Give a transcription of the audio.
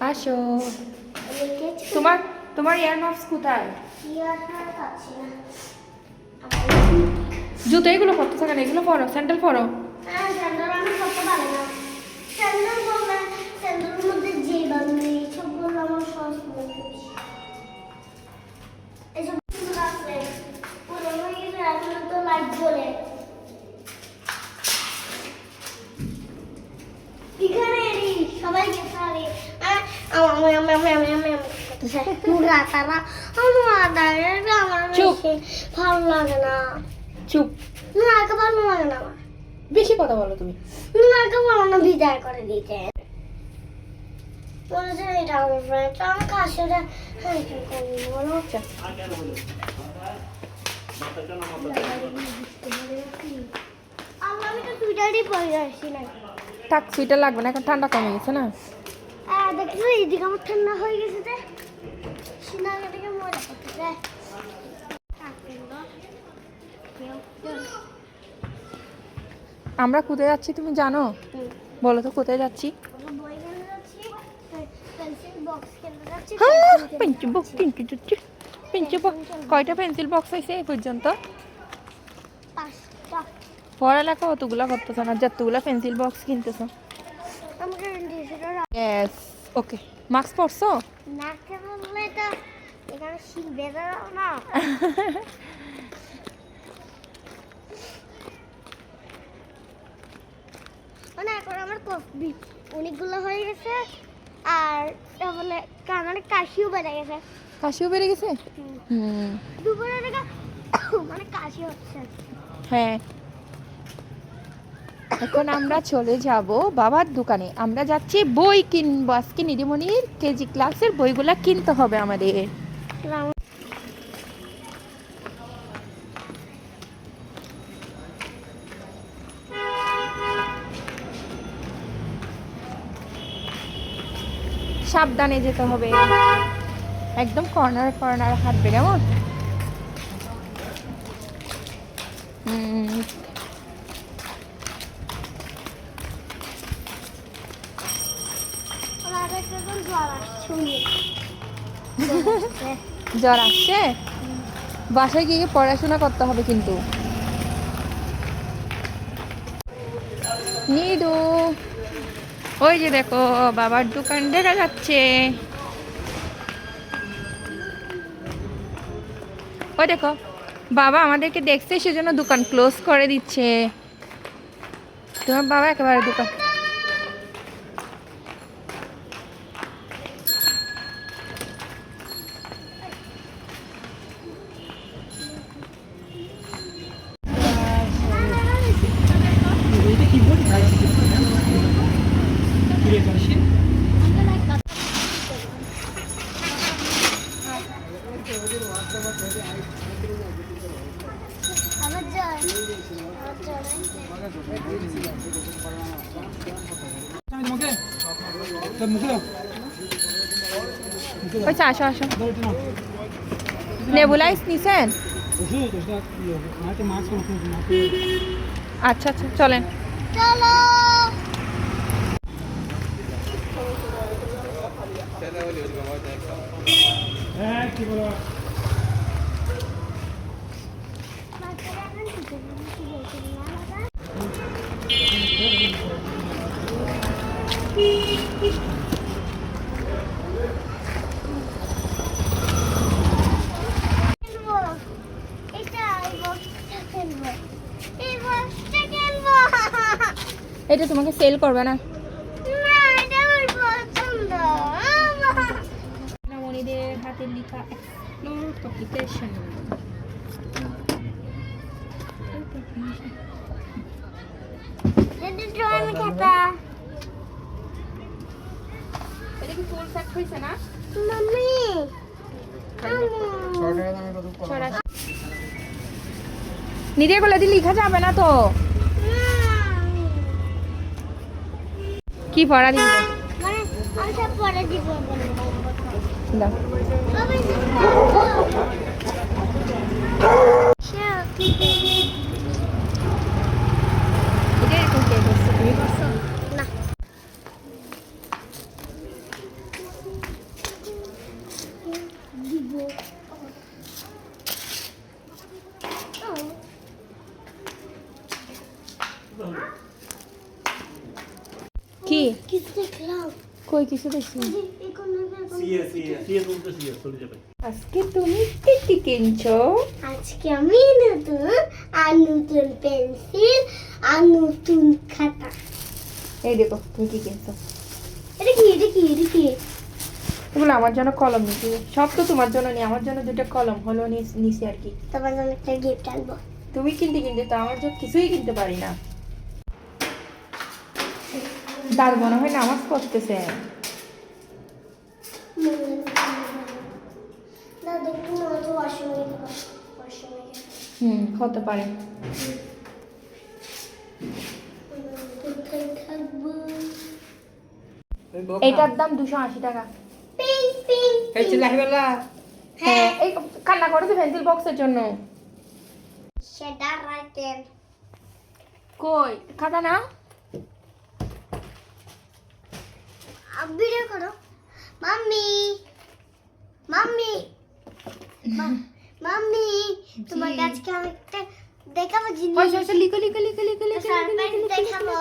আসো। তোমার তোমার ইয়ার মাপস কোথায়? জুতো এগুলো পরতে থাকে না, এগুলো পরো, স্যান্ডেল পরো। ভালো লাগে না। চুপ, না আগে ভালো লাগে না। বেশি কথা বলো তুমি। না আগে ভালো না, বিদায় করে দিতে বলেছে। এটা আমার ফ্রেন্ড, আমার কাছেটা হ্যান্ডেল করবি বলো। আমি তো সুইটারই পরে আসছি না। থাক, সুইটার লাগবে না, এখন ঠান্ডা কমে গেছে না। দেখছো এইদিকে আমার ঠান্ডা হয়ে গেছে যে সিনাকে থেকে মজা করতেছে। আমরা কোথায় যাচ্ছি তুমি জানো? বলো তো কোথায় যাচ্ছি? কয়টা পেন্সিল বক্স হয়েছে এই পর্যন্ত? পড়ালেখা অতগুলা করতেছ না, যতগুলা পেন্সিল বক্স কিনতেছ। ওকে, মার্কস পড়ছো? মানে এখন আমার অনেকগুলো হয়ে গেছে, আর তাহলে কানে কাশিও বেড়ে গেছে। কাশিও বেড়ে গেছে? দুপুরে থেকে মানে কাশি হচ্ছে। হ্যাঁ, এখন আমরা চলে যাব বাবার দোকানে। আমরা যাচ্ছি বই কিনবো আজকে। নিধিমণির কেজি ক্লাসের বইগুলা কিনতে হবে আমাদের। সাবধানে যেতে হবে, একদম কর্নার কর্নার হাঁটবে, কেমন? জ্বর আসছে? বাসায় গিয়ে পড়াশোনা করতে হবে কিন্তু। নিদু, ওই যে দেখো বাবার দোকান দেখা যাচ্ছে। ওই দেখো, বাবা আমাদেরকে দেখছে সেজন্য দোকান ক্লোজ করে দিচ্ছে। তোমার বাবা একেবারে দোকান আচ্ছা, আসো আসো। নেবুলাইজ নিছেন? আচ্ছা আচ্ছা, চলেন। চলো। এটা তোমাকে সেল করবে না। মনিদের হাতের লেখা এক্সপ্লোর পাবলিকেশন। এটা কি ফুল সেট হইছে না মাম্মি? নিজের গলা দিয়ে লেখা যাবে না তো। কি পড়া দিবে? মানে আমি সব পড়া দিব। দাও। এটা এরকম কে করছে? তুমি করছো? না। কিছু দেখলাম কই কিছু দেখছি এই যে, এই কোণে চলে যাবে। আজকে তুমি কি কি কিনছো? আজকে আমি নতুন আর নতুন পেন্সিল আর নতুন খাতা। এই দেখো তুমি কি কিনছো। এটা কি এটা কি এটা কি এগুলো আমার জন্য কলম নিছি, সব তো তোমার জন্য নিয়ে আমার জন্য দুটো কলম হলো নিছি আর কি। তোমার জন্য একটা গিফট আনবো। তুমি কিনতে কিনতে তো আমার জন্য কিছুই কিনতে পারি না। দাদ মনে হয় নামাজ পড়তেছে। না দেখুন মনে হচ্ছে ওয়াশরুমে যেতে পারে ওয়াশরুমে হতে পারে। কোথায় থাকবো এটার দাম 280 টাকা। পিং পিং হ্যাঁ এই কান্না করেছে পেন্সিল বক্সের জন্য। সেটা রাখেন কই খাতা না? ভিডিও করো মাম্মি মাম্মি মাম্মি তোমার কাছে আমি একটা দেখাবো জিনিস লিখো লিখো লিখো লিখো লিখো সারপ্রাইজ দেখাবো